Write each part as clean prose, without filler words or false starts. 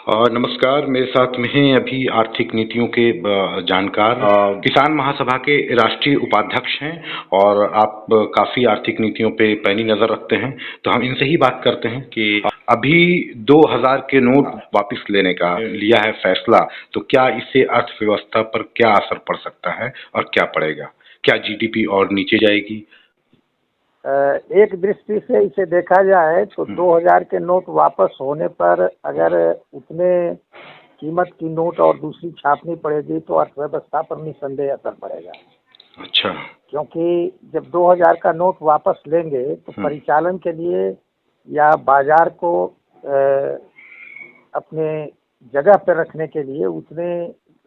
नमस्कार। मेरे साथ में हैं अभी आर्थिक नीतियों के जानकार किसान महासभा के राष्ट्रीय उपाध्यक्ष हैं और आप काफी आर्थिक नीतियों पे पैनी नजर रखते हैं, तो हम इनसे ही बात करते हैं कि अभी 2000 के नोट वापस लेने का लिया है फैसला, तो क्या इससे अर्थव्यवस्था पर क्या असर पड़ सकता है और क्या पड़ेगा? क्या जीडीपी और नीचे जाएगी? एक दृष्टि से इसे देखा जाए तो 2000 के नोट वापस होने पर अगर उतने कीमत की नोट और दूसरी छापनी पड़ेगी तो अर्थव्यवस्था पर निसंदेह असर पड़ेगा। अच्छा। क्योंकि जब 2000 का नोट वापस लेंगे तो परिचालन के लिए या बाजार को अपने जगह पर रखने के लिए उतने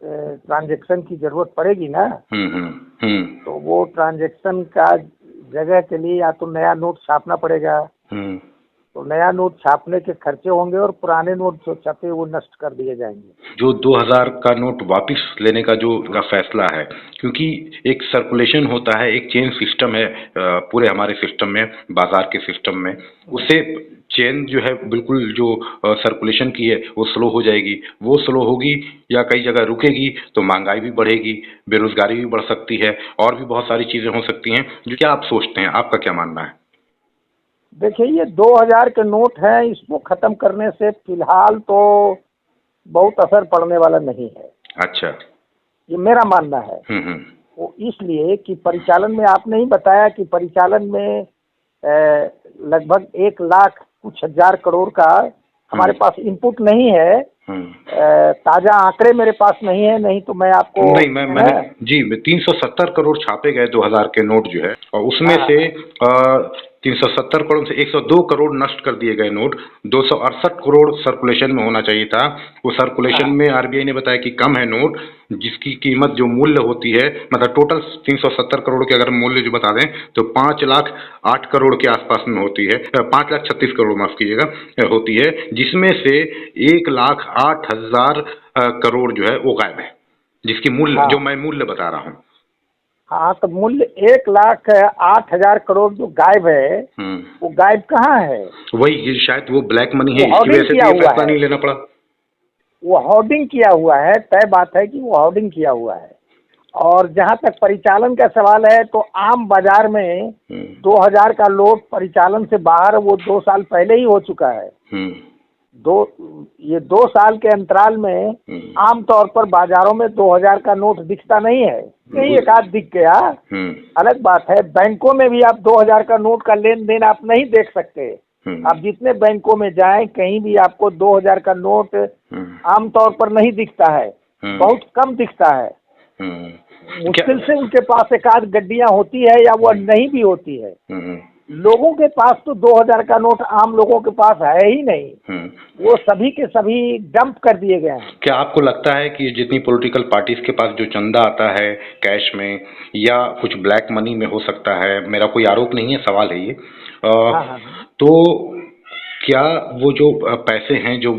ट्रांजैक्शन की जरूरत पड़ेगी ना। तो वो ट्रांजैक्शन का जगह के लिए या तो नया नोट छापना पड़ेगा, तो नया नोट छापने के खर्चे होंगे और पुराने नोट जो छपे वो नष्ट कर दिए जाएंगे। जो 2000 का नोट वापस लेने का जो फैसला है, क्योंकि एक सर्कुलेशन होता है, एक चेन सिस्टम है पूरे हमारे सिस्टम में, बाजार के सिस्टम में, उससे चेन जो है बिल्कुल जो सर्कुलेशन की है वो स्लो हो जाएगी। वो स्लो होगी या कई जगह रुकेगी तो महंगाई भी बढ़ेगी, बेरोजगारी भी बढ़ सकती है और भी बहुत सारी चीजें हो सकती हैं। जो क्या आप सोचते हैं, आपका क्या मानना है? देखिए, ये 2000 के नोट हैं, इसको खत्म करने से फिलहाल तो बहुत असर पड़ने वाला नहीं है। अच्छा। ये मेरा मानना है। वो इसलिए कि परिचालन में आपने ही बताया कि परिचालन में लगभग 1 लाख कुछ हजार करोड़ का हमारे पास इनपुट नहीं है। ताजा आंकड़े मेरे पास नहीं है, नहीं तो मैं आपको नहीं, मैंने जी 370 करोड़ छापे गए 2000 के नोट जो है, और उसमें से 370 करोड़ से 102 करोड़ नष्ट कर दिए गए नोट। 268 करोड़ सर्कुलेशन में होना चाहिए था। वो सर्कुलेशन में आरबीआई ने बताया कि कम है नोट, जिसकी कीमत जो मूल्य होती है, मतलब टोटल 370 करोड़ के अगर मूल्य जो बता दें तो 5,08,00,000 के आसपास में होती है, 5,36,00,000 माफ कीजिएगा होती है, जिसमें से 1,08,000 करोड़ जो है वो गायब है, जिसकी मूल्य जो मैं मूल्य बता रहा हूँ। हाँ, तो मूल्य 1,08,000 करोड़ जो गायब है, वो गायब कहाँ है? वही शायद वो ब्लैक मनी है, इसकी वजह से ये फैसला नहीं लेना पड़ा। वो होर्डिंग किया हुआ है, तय बात है कि वो होर्डिंग किया हुआ है। और जहाँ तक परिचालन का सवाल है तो आम बाजार में 2000 का नोट परिचालन से बाहर वो 2 साल पहले ही हो चुका है। ये 2 साल के अंतराल में आमतौर पर बाजारों में 2000 का नोट दिखता नहीं है, कहीं एक आध दिख गया, अलग बात है। बैंकों में भी आप 2000 का नोट का लेन देन आप नहीं देख सकते। आप जितने बैंकों में जाएं कहीं भी आपको 2000 का नोट आमतौर पर नहीं दिखता है, बहुत कम दिखता है। मुश्किल से उनके पास एक आध गड्डियां होती है या वो नहीं भी होती है। लोगों के पास तो 2000 का नोट आम लोगों के पास है ही नहीं, वो सभी के सभी डंप कर दिए गए हैं। क्या आपको लगता है कि जितनी पॉलिटिकल पार्टीज के पास जो चंदा आता है कैश में या कुछ ब्लैक मनी में हो सकता है, मेरा कोई आरोप नहीं है, सवाल है ये, तो क्या वो जो पैसे हैं जो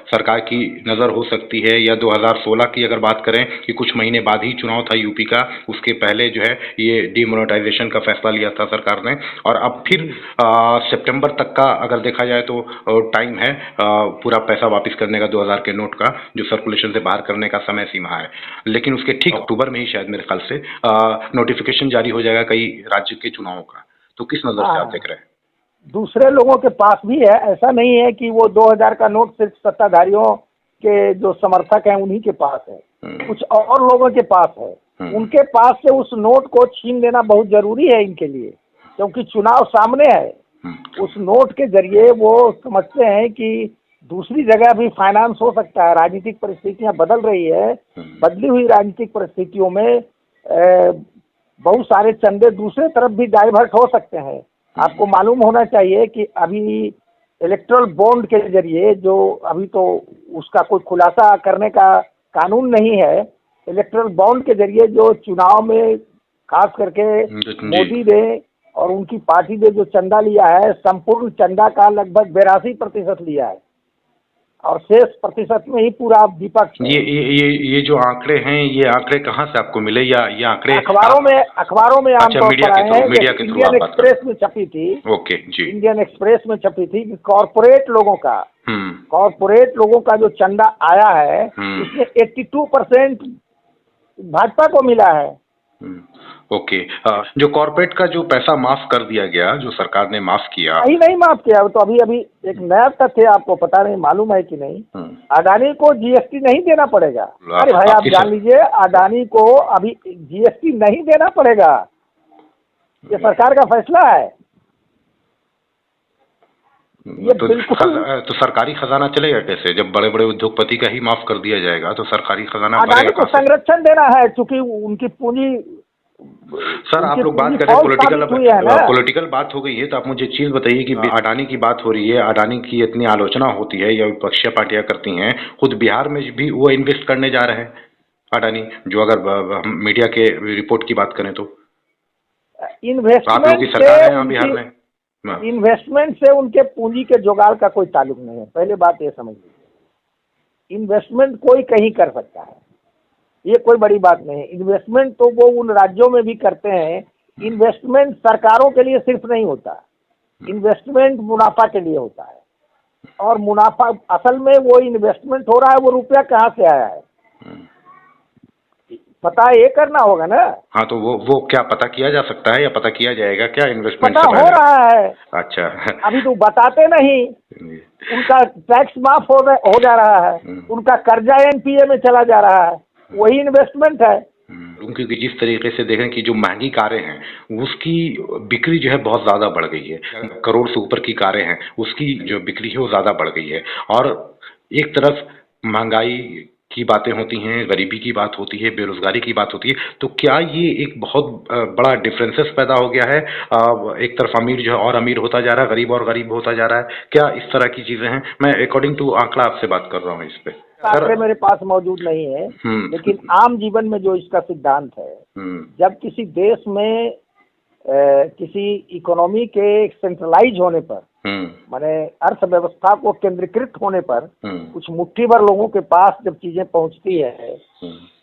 सरकार की नज़र हो सकती है, या 2016 की अगर बात करें कि कुछ महीने बाद ही चुनाव था यूपी का, उसके पहले जो है ये डिमोनेटाइजेशन का फैसला लिया था सरकार ने, और अब फिर सितंबर तक का अगर देखा जाए तो टाइम है पूरा पैसा वापस करने का, 2000 के नोट का जो सर्कुलेशन से बाहर करने का समय सीमा है। लेकिन उसके ठीक अक्टूबर में ही शायद मेरे ख्याल से नोटिफिकेशन जारी हो जाएगा कई राज्य के चुनावों का। तो किस नज़र से आप देख रहे हैं? दूसरे लोगों के पास भी है, ऐसा नहीं है कि वो 2000 का नोट सिर्फ सत्ताधारियों के जो समर्थक हैं उन्हीं के पास है, कुछ और लोगों के पास है। उनके पास से उस नोट को छीन लेना बहुत जरूरी है इनके लिए, क्योंकि चुनाव सामने है। उस नोट के जरिए वो समझते हैं कि दूसरी जगह भी फाइनेंस हो सकता है। राजनीतिक परिस्थितियां बदल रही है, बदली हुई राजनीतिक परिस्थितियों में बहुत सारे चंदे दूसरे तरफ भी डाइवर्ट हो सकते हैं। आपको मालूम होना चाहिए कि अभी इलेक्ट्रल बॉन्ड के जरिए, जो अभी तो उसका कोई खुलासा करने का कानून नहीं है, इलेक्ट्रल बॉन्ड के जरिए जो चुनाव में खास करके मोदी ने और उनकी पार्टी ने जो चंदा लिया है, संपूर्ण चंदा का लगभग 82% लिया है। और शेष प्रतिशत में ही पूरा विपक्ष है। ये जो आंकड़े हैं, ये आंकड़े कहाँ से आपको मिले, या ये आंकड़े अखबारों में अच्छा, आमतौर पर आए हैं। मीडिया के थ्रू इंडियन आप बात कर एक्सप्रेस में छपी थी। ओके जी। इंडियन एक्सप्रेस में छपी थी कि कॉरपोरेट लोगों का जो चंदा आया है उसमें 82% भाजपा को मिला है। ओके। जो कॉर्पोरेट का जो पैसा माफ कर दिया गया, जो सरकार ने माफ किया, नहीं माफ किया। तो अभी एक नया तथ्य आपको पता नहीं, मालूम है कि नहीं, अडानी को जीएसटी नहीं देना पड़ेगा। अरे भाई आप जान लीजिए, अडानी को अभी जीएसटी नहीं देना पड़ेगा, ये सरकार का फैसला है। ये तो सरकारी खजाना चलेगा कैसे, जब बड़े बड़े उद्योगपति का ही माफ कर दिया जाएगा तो सरकारी खजाना अडानी को संरक्षण देना है, चूंकि उनकी पूंजी। सर आप लोग बात करें पॉलिटिकल बात हो गई है, तो आप मुझे चीज बताइए कि अडानी की बात हो रही है, अडानी की इतनी आलोचना होती है या विपक्षीय पार्टियां करती हैं, खुद बिहार में भी वो इन्वेस्ट करने जा रहे हैं अडानी, जो अगर मीडिया के रिपोर्ट की बात करें तो आप लोग की सरकार है यहाँ बिहार में। इन्वेस्टमेंट से उनके पूंजी के जुगाड़ का कोई ताल्लुक नहीं है, पहले बात ये समझ लीजिए। इन्वेस्टमेंट कोई कहीं कर सकता है, ये कोई बड़ी बात नहीं है। इन्वेस्टमेंट तो वो उन राज्यों में भी करते हैं। इन्वेस्टमेंट सरकारों के लिए सिर्फ नहीं होता, इन्वेस्टमेंट मुनाफा के लिए होता है। और मुनाफा असल में वो इन्वेस्टमेंट हो रहा है, वो रुपया कहाँ से आया है पता ये करना होगा ना। हाँ, तो वो क्या पता किया जा सकता है या पता किया जाएगा क्या इन्वेस्टमेंट पता हो रहा है। अच्छा अभी तो बताते नहीं। उनका टैक्स माफ हो जा रहा है, उनका कर्जा एनपीए में चला जा रहा है, वही इन्वेस्टमेंट है। क्योंकि जिस तरीके से देखें कि जो महंगी कारें हैं उसकी बिक्री जो है बहुत ज़्यादा बढ़ गई है, करोड़ से ऊपर की कारें हैं उसकी जो बिक्री है वो ज़्यादा बढ़ गई है। और एक तरफ महंगाई की बातें होती हैं, गरीबी की बात होती है, बेरोजगारी की बात होती है, तो क्या ये एक बहुत बड़ा डिफरेंसेस पैदा हो गया है? एक तरफ अमीर जो है और अमीर होता जा रहा है, गरीब और गरीब होता जा रहा है, क्या इस तरह की चीज़ें हैं? मैं अकॉर्डिंग टू आंकड़ा आपसे बात कर रहा हूँ इस पे। आंकड़े मेरे पास मौजूद नहीं है, लेकिन आम जीवन में जो इसका सिद्धांत है, जब किसी देश में किसी इकोनॉमी के सेंट्रलाइज होने पर, माने अर्थव्यवस्था को केंद्रीकृत होने पर, कुछ मुट्ठी भर लोगों के पास जब चीजें पहुंचती है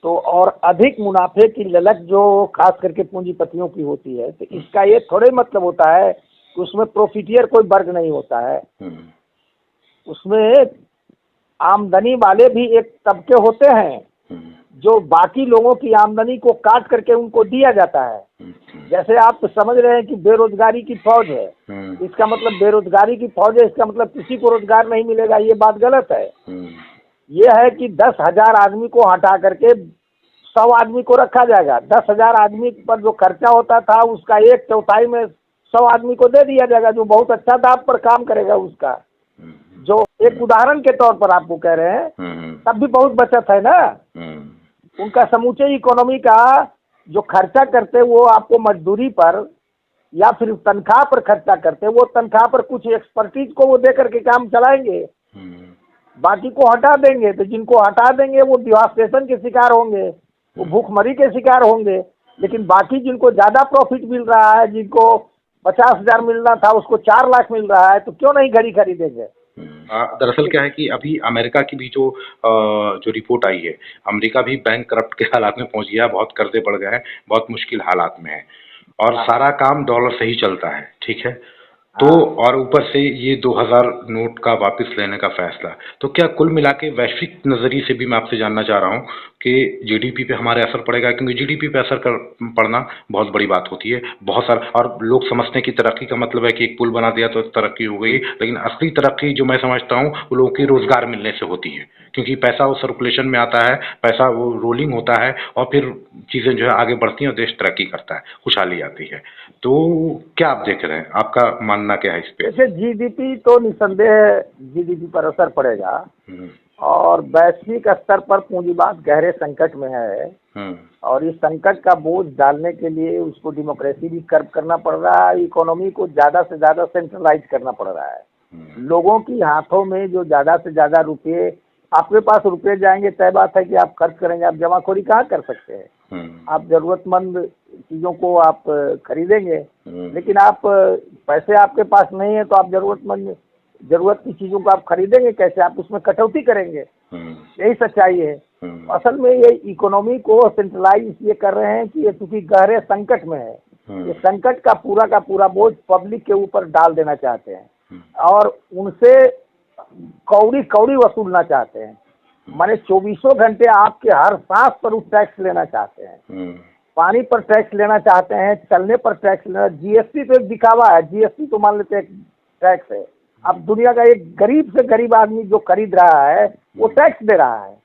तो और अधिक मुनाफे की ललक जो खास करके पूंजीपतियों की होती है, तो इसका ये थोड़े मतलब होता है कि उसमें प्रॉफिटियर कोई वर्ग नहीं होता है। उसमें आमदनी वाले भी एक तबके होते हैं जो बाकी लोगों की आमदनी को काट करके उनको दिया जाता है। जैसे आप समझ रहे हैं कि बेरोजगारी की फौज है, इसका मतलब बेरोजगारी की फौज है, इसका मतलब किसी को रोजगार नहीं मिलेगा, ये बात गलत है। ये है कि 10,000 आदमी को हटा करके 100 आदमी को रखा जाएगा। 10,000 आदमी पर जो खर्चा होता था उसका 1/4 में 100 आदमी को दे दिया जाएगा, जो बहुत अच्छा दाम पर काम करेगा उसका। जो एक उदाहरण के तौर पर आपको कह रहे हैं, तब भी बहुत बचत है ना। उनका समूचे इकोनॉमी का जो खर्चा करते वो आपको मजदूरी पर या फिर तनख्वाह पर खर्चा करते, वो तनख्वाह पर कुछ एक्सपर्टीज को वो दे करके काम चलाएंगे, बाकी को हटा देंगे। तो जिनको हटा देंगे वो डिवास्टेशन के शिकार होंगे, वो भूखमरी के शिकार होंगे। लेकिन बाकी जिनको ज़्यादा प्रॉफिट मिल रहा है, जिनको 50,000 मिलना था उसको 4 लाख मिल रहा है, तो क्यों नहीं घड़ी खरीदेंगे। दरअसल क्या है कि अभी अमेरिका की भी जो रिपोर्ट आई है, अमेरिका भी बैंक करप्ट के हालात में पहुंच गया, बहुत कर्जे बढ़ गए हैं, बहुत मुश्किल हालात में है और सारा काम डॉलर से ही चलता है, ठीक है। तो और ऊपर से ये 2000 नोट का वापस लेने का फैसला, तो क्या कुल मिला के वैश्विक नज़रिए से भी मैं आपसे जानना चाह रहा हूँ कि जीडीपी पे हमारे असर पड़ेगा? क्योंकि जीडीपी पे असर पड़ना बहुत बड़ी बात होती है, बहुत सारा। और लोग समझते हैं कि तरक्की का मतलब है कि एक पुल बना दिया तो तरक्की हो गई, लेकिन असली तरक्की जो मैं समझता हूँ वो लोगों की रोजगार मिलने से होती है, क्योंकि पैसा वो सर्कुलेशन में आता है, पैसा वो रोलिंग होता है और फिर चीज़ें जो है आगे बढ़ती हैं और देश तरक्की करता है, खुशहाली आती है। तो क्या आप देख रहे हैं, आपका मानना क्या है इस पे? जैसे जीडीपी तो निसंदेह जीडीपी पर असर पड़ेगा और वैश्विक स्तर पर पूंजीवाद गहरे संकट में है और इस संकट का बोझ डालने के लिए उसको डेमोक्रेसी भी कर्व करना पड़ रहा है, इकोनॉमी को ज़्यादा से ज़्यादा सेंट्रलाइज करना पड़ रहा है। लोगों की हाथों में जो ज़्यादा से ज़्यादा रुपये, आपके पास रुपये जाएंगे, तय बात है कि आप खर्च करेंगे, आप जमाखोरी कहाँ कर सकते हैं। आप जरूरतमंद चीज़ों को आप खरीदेंगे, लेकिन आप पैसे आपके पास नहीं है तो आप जरूरतमंद जरूरत की चीजों को आप खरीदेंगे कैसे, आप उसमें कटौती करेंगे। यही सच्चाई है। असल में ये इकोनॉमी को सेंट्रलाइज इसलिए कर रहे हैं कि ये चूंकि गहरे संकट में है, ये संकट का पूरा बोझ पब्लिक के ऊपर डाल देना चाहते हैं और उनसे कौड़ी कौड़ी वसूलना चाहते हैं। माने 24 घंटे आपके हर सांस पर उस टैक्स लेना चाहते हैं, पानी पर टैक्स लेना चाहते हैं, चलने पर टैक्स लेना। जीएसटी तो एक दिखावा है, जीएसटी तो मान लेते हैं टैक्स है। अब दुनिया का एक गरीब से गरीब आदमी जो खरीद रहा है वो टैक्स दे रहा है।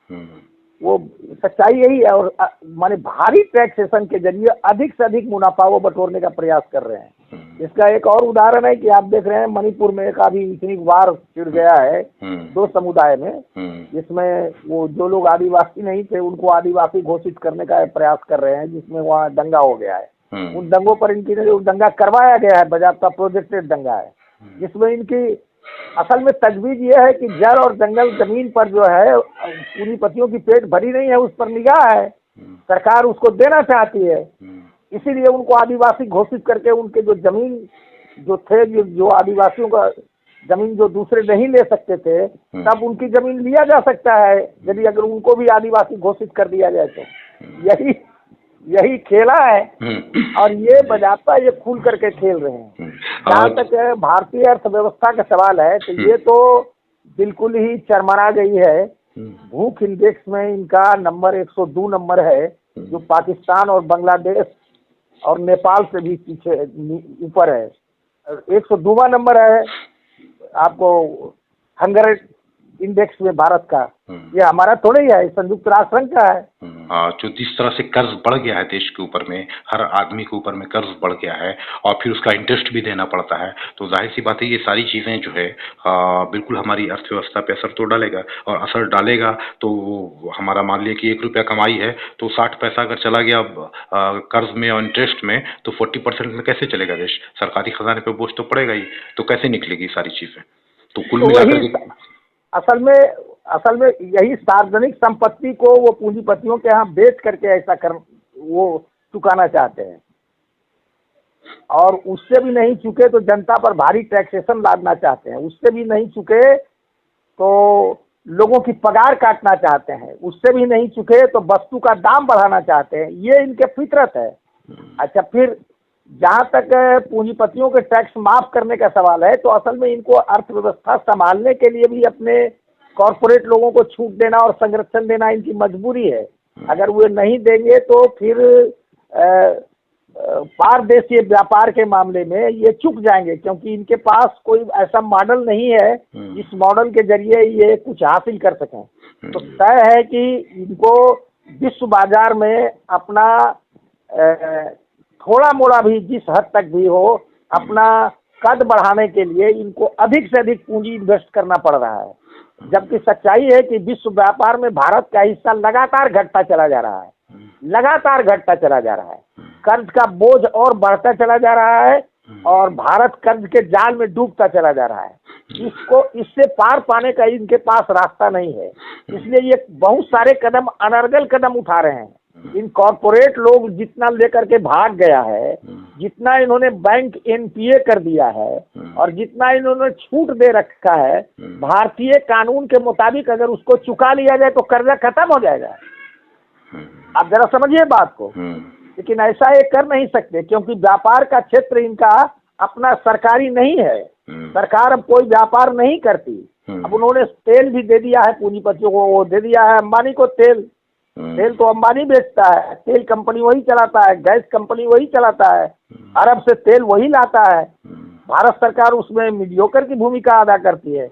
वो सच्चाई यही है। और माने भारी टैक्सेशन के जरिए अधिक से अधिक मुनाफा वो बटोरने का प्रयास कर रहे हैं। इसका एक और उदाहरण है कि आप देख रहे हैं मणिपुर में एक अभी इतनी वार छिड़ गया है दो समुदाय में, जिसमें वो जो लोग आदिवासी नहीं थे उनको आदिवासी घोषित करने का प्रयास कर रहे हैं, जिसमें वहाँ दंगा हो गया है। उन दंगों पर इनकी जो दंगा करवाया गया है बाज़ाब्ता प्रोजेक्टेड दंगा है, जिसमें इनकी असल में तजवीज़ ये है कि जड़ और जंगल जमीन पर जो है पूंजीपतियों की पेट भरी नहीं है, उस पर निगाह है, सरकार उसको देना चाहती है। इसीलिए उनको आदिवासी घोषित करके उनके जो जमीन जो थे, जो आदिवासियों का जमीन जो दूसरे नहीं ले सकते थे, तब उनकी जमीन लिया जा सकता है यदि अगर उनको भी आदिवासी घोषित कर दिया जाए तो। यही खेला है और ये बजाता ये खुल करके खेल रहे हैं। जहाँ तक भारतीय अर्थव्यवस्था का सवाल है तो ये तो बिल्कुल ही चरमरा गई है। भूख इंडेक्स में इनका नंबर 102 नंबर है, जो पाकिस्तान और बांग्लादेश और नेपाल से भी पीछे ऊपर है। 102वां नंबर है आपको हंगर इंडेक्स में भारत का। ये हमारा थोड़ा ही है, संयुक्त राष्ट्र संघ का है। जो जिस तरह से कर्ज बढ़ गया है देश के ऊपर में, हर आदमी के ऊपर में कर्ज बढ़ गया है और फिर उसका इंटरेस्ट भी देना पड़ता है, तो जाहिर सी बात है ये सारी चीज़ें जो है बिल्कुल हमारी अर्थव्यवस्था पे असर तो डालेगा। और असर डालेगा तो हमारा मान लिया कि 1 रुपया कमाई है तो 60 पैसा अगर चला गया कर्ज में और इंटरेस्ट में, तो 40% में कैसे चलेगा देश? सरकारी खजाने पे बोझ तो पड़ेगा ही, तो कैसे निकलेगी सारी चीज़ें? तो कुल मिलाकर असल में यही सार्वजनिक संपत्ति को वो पूंजीपतियों के यहाँ बेच करके ऐसा वो चुकाना चाहते हैं और उससे भी नहीं चुके तो जनता पर भारी टैक्सेशन लादना चाहते हैं, उससे भी नहीं चुके तो लोगों की पगार काटना चाहते हैं, उससे भी नहीं चुके तो वस्तु का दाम बढ़ाना चाहते हैं। ये इनके फितरत है। अच्छा, फिर जहाँ तक पूंजीपतियों के टैक्स माफ करने का सवाल है तो असल में इनको अर्थव्यवस्था संभालने के लिए भी अपने कॉरपोरेट लोगों को छूट देना और संरक्षण देना इनकी मजबूरी है। अगर वो नहीं देंगे तो फिर पारदेशीय व्यापार के मामले में ये चूक जाएंगे, क्योंकि इनके पास कोई ऐसा मॉडल नहीं है जिस मॉडल के जरिए ये कुछ हासिल कर सकें। तो तय है कि इनको विश्व बाजार में अपना थोड़ा मोड़ा भी जिस हद तक भी हो अपना कद बढ़ाने के लिए इनको अधिक से अधिक पूंजी इन्वेस्ट करना पड़ रहा है। जबकि सच्चाई है कि विश्व व्यापार में भारत का हिस्सा लगातार घटता चला जा रहा है, लगातार घटता चला जा रहा है। कर्ज का बोझ और बढ़ता चला जा रहा है और भारत कर्ज के जाल में डूबता चला जा रहा है। इससे पार पाने का इनके पास रास्ता नहीं है, इसलिए ये बहुत सारे कदम अनर्गल कदम उठा रहे हैं। इन कॉरपोरेट लोग जितना लेकर के भाग गया है, जितना इन्होंने बैंक एनपीए कर दिया है और जितना इन्होंने छूट दे रखा है, भारतीय कानून के मुताबिक अगर उसको चुका लिया जाए तो कर्जा खत्म हो जाएगा। आप जरा समझिए बात को। लेकिन ऐसा ये कर नहीं सकते क्योंकि व्यापार का क्षेत्र इनका अपना सरकारी नहीं है। सरकार अब कोई व्यापार नहीं करती। अब उन्होंने तेल भी दे दिया है पूंजीपतियों को, वो दे दिया है अंबानी को तेल तो अंबानी बेचता है, तेल कंपनी वही चलाता है, गैस कंपनी वही चलाता है, अरब से तेल वही लाता है। भारत सरकार उसमें मीडियोकर की भूमिका अदा करती है।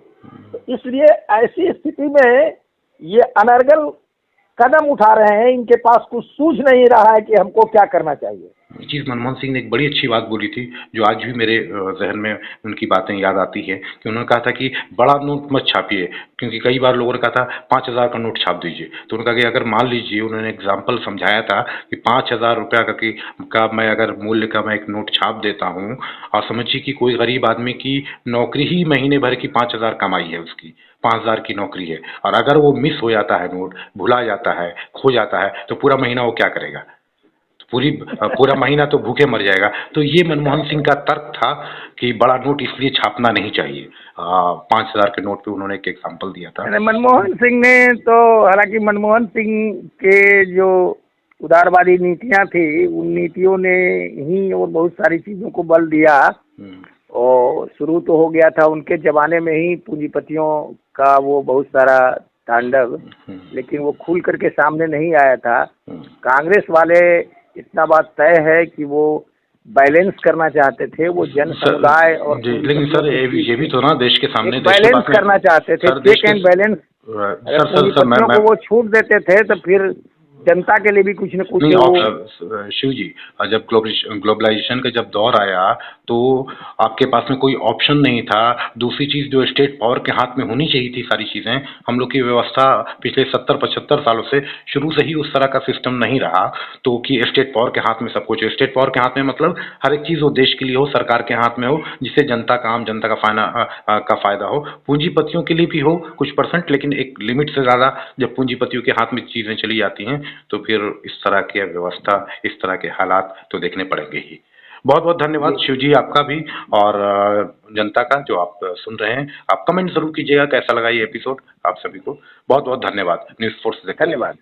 तो इसलिए ऐसी स्थिति में ये अनर्गल कदम उठा रहे हैं, इनके पास कुछ सूझ नहीं रहा है कि हमको क्या करना चाहिए। चीज़ मनमोहन सिंह ने एक बड़ी अच्छी बात बोली थी जो आज भी मेरे जहन में उनकी बातें याद आती है कि उन्होंने कहा था कि बड़ा नोट मत छापिए, क्योंकि कई बार लोगों ने कहा था 5,000 का नोट छाप दीजिए। तो उन्होंने कहा कि अगर मान लीजिए, उन्होंने एग्जाम्पल समझाया था कि 5,000 रुपया का मैं अगर मूल्य का मैं एक नोट छाप देता हूँ और समझिए कि कोई गरीब आदमी की नौकरी ही महीने भर की 5,000 कमाई है, उसकी 5,000 की नौकरी है, और अगर वो मिस हो जाता है, नोट भुला जाता है, खो जाता है, तो पूरा महीना वो क्या करेगा? पूरा महीना तो भूखे मर जाएगा। तो ये मनमोहन सिंह का तर्क था कि बड़ा नोट इसलिए छापना नहीं चाहिए। 5,000 के नोट पे उन्होंने एक एग्जाम्पल दिया था। मनमोहन सिंह ने तो, हालांकि मनमोहन सिंह के जो उदारवादी नीतियां थी, उन नीतियों ने ही और बहुत सारी चीजों को बल दिया। और शुरू तो हो गया था उनके जमाने में ही पूंजीपतियों का वो बहुत सारा तांडव, लेकिन वो खुल करके सामने नहीं आया था। कांग्रेस वाले, इतना बात तय है कि वो बैलेंस करना चाहते थे, वो जन समुदाय और लेकिन सर ये भी तो ना देश के सामने बैलेंस करना चाहते थे, चेक एंड बैलेंस। पूंजीपतियों को वो छूट देते थे तो फिर जनता के लिए भी कुछ न कुछ। शिव जी, जब ग्लोबलाइजेशन का जब दौर आया तो आपके पास में कोई ऑप्शन नहीं था। दूसरी चीज, जो स्टेट पावर के हाथ में होनी चाहिए थी सारी चीजें, हम लोग की व्यवस्था पिछले 70-75 सालों से शुरू से ही उस तरह का सिस्टम नहीं रहा। तो कि स्टेट पावर के हाथ में सब कुछ, स्टेट पावर के हाथ में मतलब हर एक चीज हो देश के लिए हो, सरकार के हाथ में हो, जिससे जनता का, आम जनता का फायदा हो। पूंजीपतियों के लिए भी हो कुछ परसेंट, लेकिन एक लिमिट से ज्यादा जब पूंजीपतियों के हाथ में चीजें चली जाती हैं तो फिर इस तरह की व्यवस्था, इस तरह के हालात तो देखने पड़ेंगे ही। बहुत बहुत धन्यवाद शिव जी आपका भी, और जनता का जो आप सुन रहे हैं। आप कमेंट जरूर कीजिएगा कैसा लगा ये एपिसोड। आप सभी को बहुत बहुत धन्यवाद। News force. धन्यवाद।